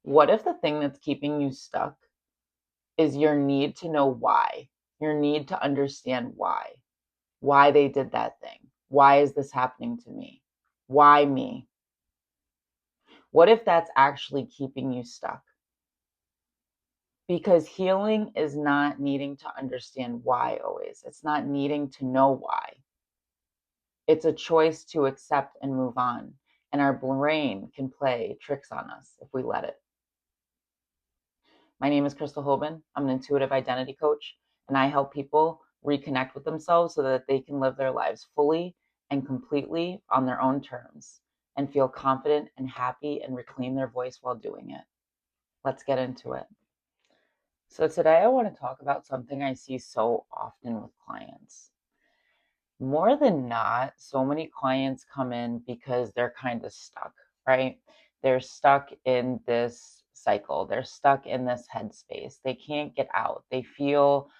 What if the thing that's keeping you stuck is your need to know why, your need to understand why they did that thing? Why is this happening to me? Why me? What if that's actually keeping you stuck? Because healing is not needing to understand why always, it's not needing to know why. It's a choice to accept and move on. And our brain can play tricks on us if we let it. My name is Crystal Hoban. I'm an intuitive identity coach, and I help people reconnect with themselves so that they can live their lives fully and completely on their own terms and feel confident and happy and reclaim their voice while doing it. Let's get into it. So, today I want to talk about something I see so often with clients. More than not, so many clients come in because they're kind of stuck, right? They're stuck in this cycle. They're stuck in this headspace. They can't get out. They feel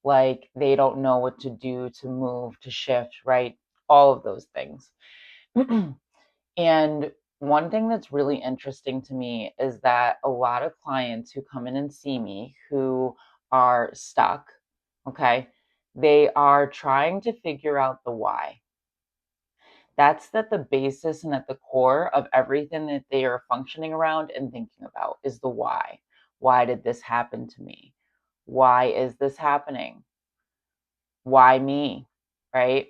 like they don't know what to do, to move, to shift, right? All of those things. And one thing that's really interesting to me is that a lot of clients who come in and see me who are stuck, okay, they are trying to figure out the why. That's at the basis and at the core of everything that they are functioning around and thinking about is the why. Why did this happen to me? Why is this happening? Why me? Right?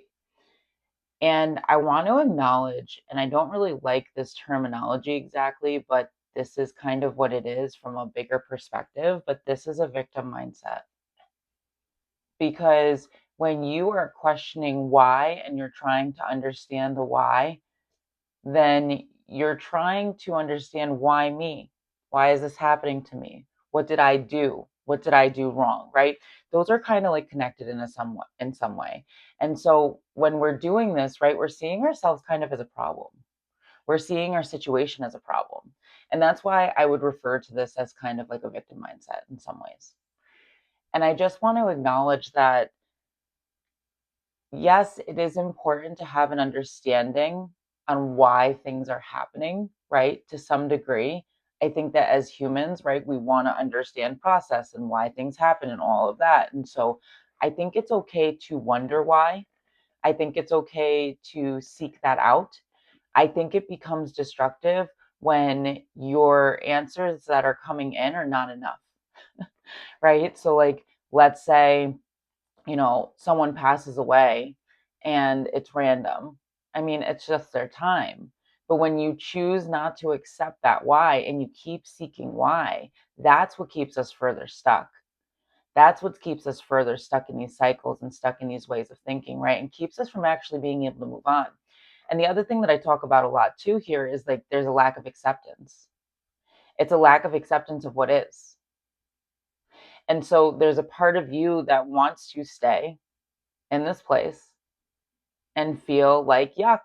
And I want to acknowledge, and I don't really like this terminology exactly, but this is kind of what it is from a bigger perspective. But this is a victim mindset. Because when you are questioning why and you're trying to understand the why, then you're trying to understand why me? Why is this happening to me? What did I do? What did I do wrong? Right? Those are kind of like connected in some way. And so when we're doing this, right, we're seeing ourselves kind of as a problem. We're seeing our situation as a problem. And that's why I would refer to this as kind of like a victim mindset in some ways. And I just want to acknowledge that yes, it is important to have an understanding on why things are happening, right? To some degree. I think that as humans, right, we want to understand process and why things happen and all of that. And so I think it's okay to wonder why. I think it's okay to seek that out. I think it becomes destructive when your answers that are coming in are not enough, right? So, like, let's say someone passes away and it's random. I mean, it's just their time. But when you choose not to accept that why and you keep seeking why, that's what keeps us further stuck. That's what keeps us further stuck in these cycles and stuck in these ways of thinking, right? And keeps us from actually being able to move on. And the other thing that I talk about a lot too here is like there's a lack of acceptance. It's a lack of acceptance of what is. And so there's a part of you that wants to stay in this place and feel like yuck.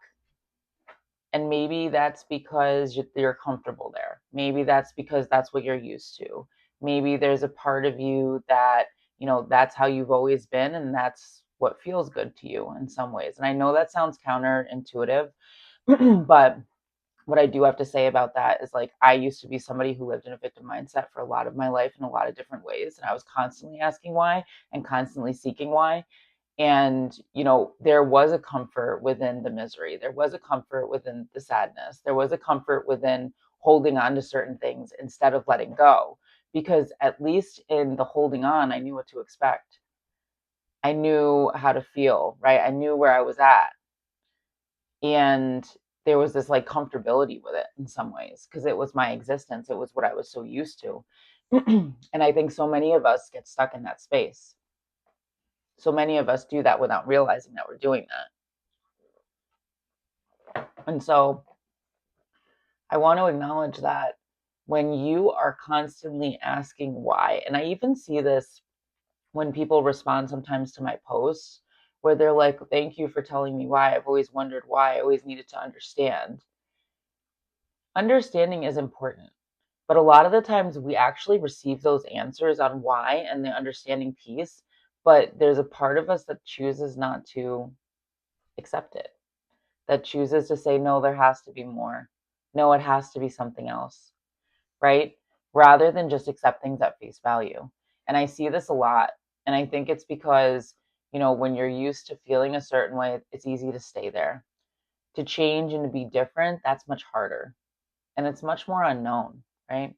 And maybe that's because you're comfortable there. Maybe that's because that's what you're used to. Maybe there's a part of you that, that's how you've always been and that's what feels good to you in some ways. And I know that sounds counterintuitive, but what I do have to say about that is like I used to be somebody who lived in a victim mindset for a lot of my life in a lot of different ways. And I was constantly asking why and constantly seeking why. And, there was a comfort within the misery. There was a comfort within the sadness. There was a comfort within holding on to certain things instead of letting go. Because at least in the holding on, I knew what to expect. I knew how to feel, right? I knew where I was at. And there was this like comfortability with it in some ways because it was my existence. It was what I was so used to. And I think so many of us get stuck in that space. So many of us do that without realizing that we're doing that. And so I want to acknowledge that when you are constantly asking why, and I even see this when people respond sometimes to my posts, where they're like, thank you for telling me why. I've always wondered why. I always needed to understand. Understanding is important. But a lot of the times we actually receive those answers on why and the understanding piece, but there's a part of us that chooses not to accept it, that chooses to say, no, there has to be more. No, it has to be something else, right? rather than just accept things at face value. And I see this a lot. And I think it's because, when you're used to feeling a certain way, it's easy to stay there. To change and to be different, that's much harder. And it's much more unknown, right?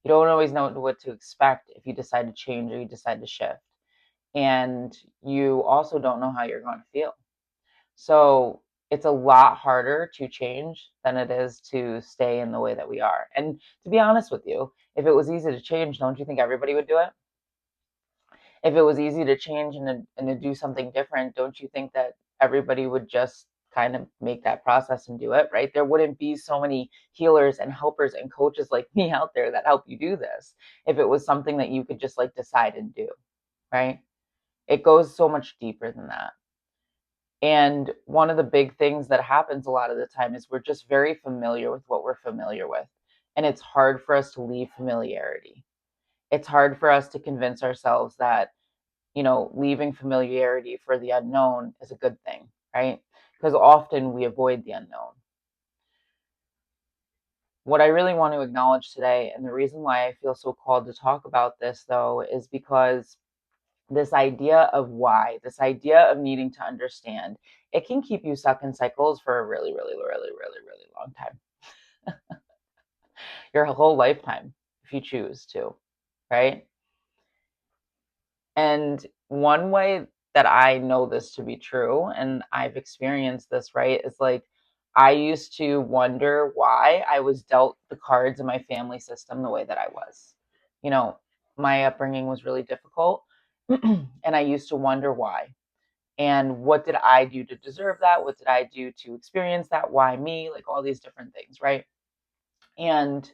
You don't always know what to expect if you decide to change or you decide to shift. And you also don't know how you're going to feel. So it's a lot harder to change than it is to stay in the way that we are. And to be honest with you, if it was easy to change, don't you think everybody would do it? If it was easy to change and to do something different, don't you think that everybody would just kind of make that process and do it, right? There wouldn't be so many healers and helpers and coaches like me out there that help you do this if it was something that you could just like decide and do, right? It goes so much deeper than that. And one of the big things that happens a lot of the time is we're just very familiar with what we're familiar with. And it's hard for us to leave familiarity. It's hard for us to convince ourselves that, leaving familiarity for the unknown is a good thing, right? Because often we avoid the unknown. What I really want to acknowledge today, and the reason why I feel so called to talk about this, though, is because this idea of why, this idea of needing to understand, it can keep you stuck in cycles for a really, really, really, really, really long time. Your whole lifetime, if you choose to, right? And one way that I know this to be true, and I've experienced this, right, is like I used to wonder why I was dealt the cards in my family system the way that I was. You know, my upbringing was really difficult, and I used to wonder why. And what did I do to deserve that? What did I do to experience that? Why me? Like all these different things, right? And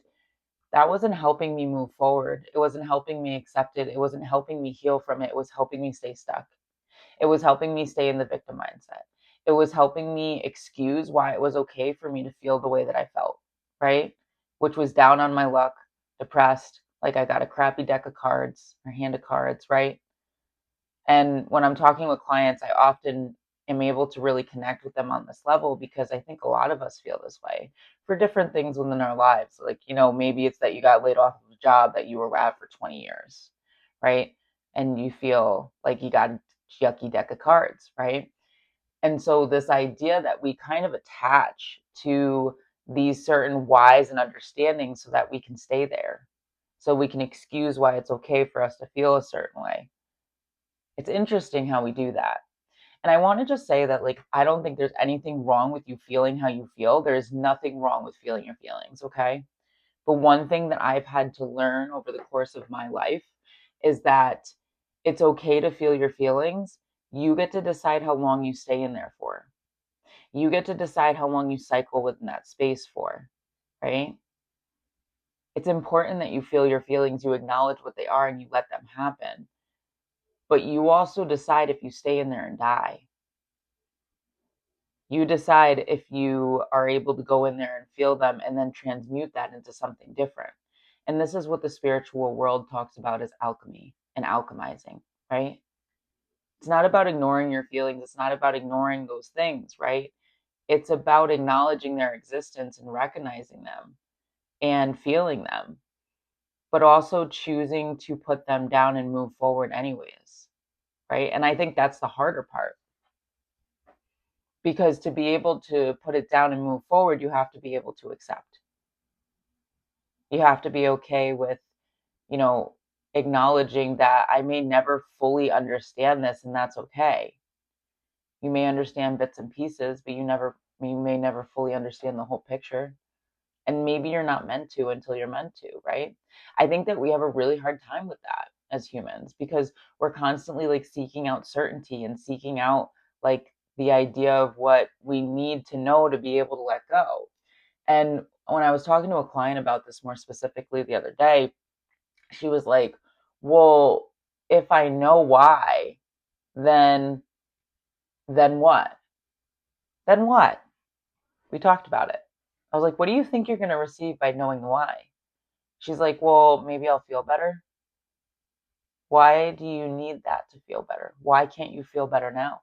that wasn't helping me move forward. It wasn't helping me accept it. It wasn't helping me heal from it. It was helping me stay stuck. It was helping me stay in the victim mindset. It was helping me excuse why it was okay for me to feel the way that I felt, right? Which was down on my luck, depressed, like I got a crappy deck of cards or hand of cards, right? And when I'm talking with clients, I often am able to really connect with them on this level because I think a lot of us feel this way for different things within our lives. Like, maybe it's that you got laid off of a job that you were at for 20 years, right? And you feel like you got a yucky deck of cards, right? And so, this idea that we kind of attach to these certain whys and understandings so that we can stay there, so we can excuse why it's okay for us to feel a certain way. It's interesting how we do that. And I want to just say that, like, I don't think there's anything wrong with you feeling how you feel. There's nothing wrong with feeling your feelings, okay? But one thing that I've had to learn over the course of my life is that it's okay to feel your feelings. You get to decide how long you stay in there for. You get to decide how long you cycle within that space for, right? It's important that you feel your feelings, you acknowledge what they are, and you let them happen. But you also decide if you stay in there and die. You decide if you are able to go in there and feel them and then transmute that into something different. And this is what the spiritual world talks about as alchemy and alchemizing, right? It's not about ignoring your feelings. It's not about ignoring those things, right? It's about acknowledging their existence and recognizing them and feeling them, but also choosing to put them down and move forward anyways, right? And I think that's the harder part. Because to be able to put it down and move forward, you have to be able to accept. You have to be okay with, you know, acknowledging that I may never fully understand this, and that's okay. You may understand bits and pieces, but you may never fully understand the whole picture. And maybe you're not meant to until you're meant to, right? I think that we have a really hard time with that as humans because we're constantly like seeking out certainty and seeking out like the idea of what we need to know to be able to let go. And when I was talking to a client about this more specifically the other day, she was like, "Well, if I know why, then what? Then what?" We talked about it. I was like, "What do you think you're going to receive by knowing the why?" She's like, "Well, maybe I'll feel better." Why do you need that to feel better? Why can't you feel better now?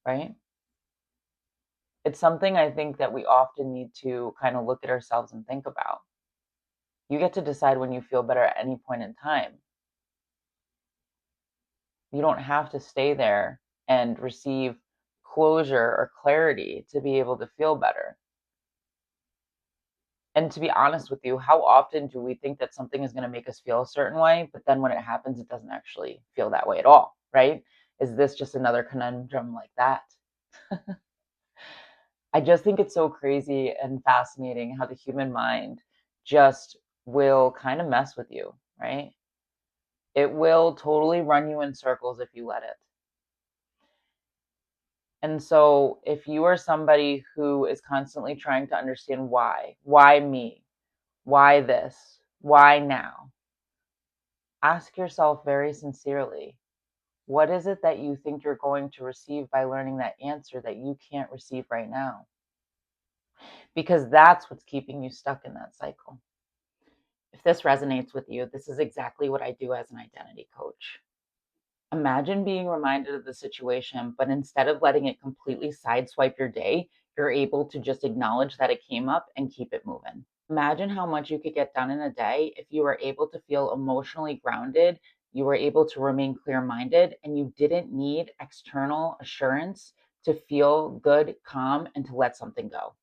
Right? It's something I think that we often need to kind of look at ourselves and think about. You get to decide when you feel better at any point in time. You don't have to stay there and receive closure or clarity to be able to feel better. And to be honest with you, how often do we think that something is going to make us feel a certain way, but then when it happens, it doesn't actually feel that way at all, right? Is this just another conundrum like that? I just think it's so crazy and fascinating how the human mind just will kind of mess with you, right? It will totally run you in circles if you let it. And so, if you are somebody who is constantly trying to understand why me, why this, why now, ask yourself very sincerely, what is it that you think you're going to receive by learning that answer that you can't receive right now? Because that's what's keeping you stuck in that cycle. If this resonates with you, this is exactly what I do as an identity coach. Imagine being reminded of the situation, but instead of letting it completely sideswipe your day, you're able to just acknowledge that it came up and keep it moving. Imagine how much you could get done in a day if you were able to feel emotionally grounded, you were able to remain clear minded, and you didn't need external assurance to feel good, calm, and to let something go.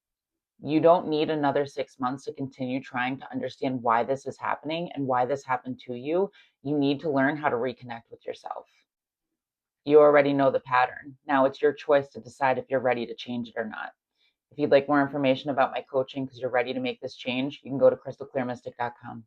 You don't need another 6 months to continue trying to understand why this is happening and why this happened to you. You need to learn how to reconnect with yourself. You already know the pattern. Now it's your choice to decide if you're ready to change it or not. If you'd like more information about my coaching because you're ready to make this change, you can go to crystalclearmystic.com.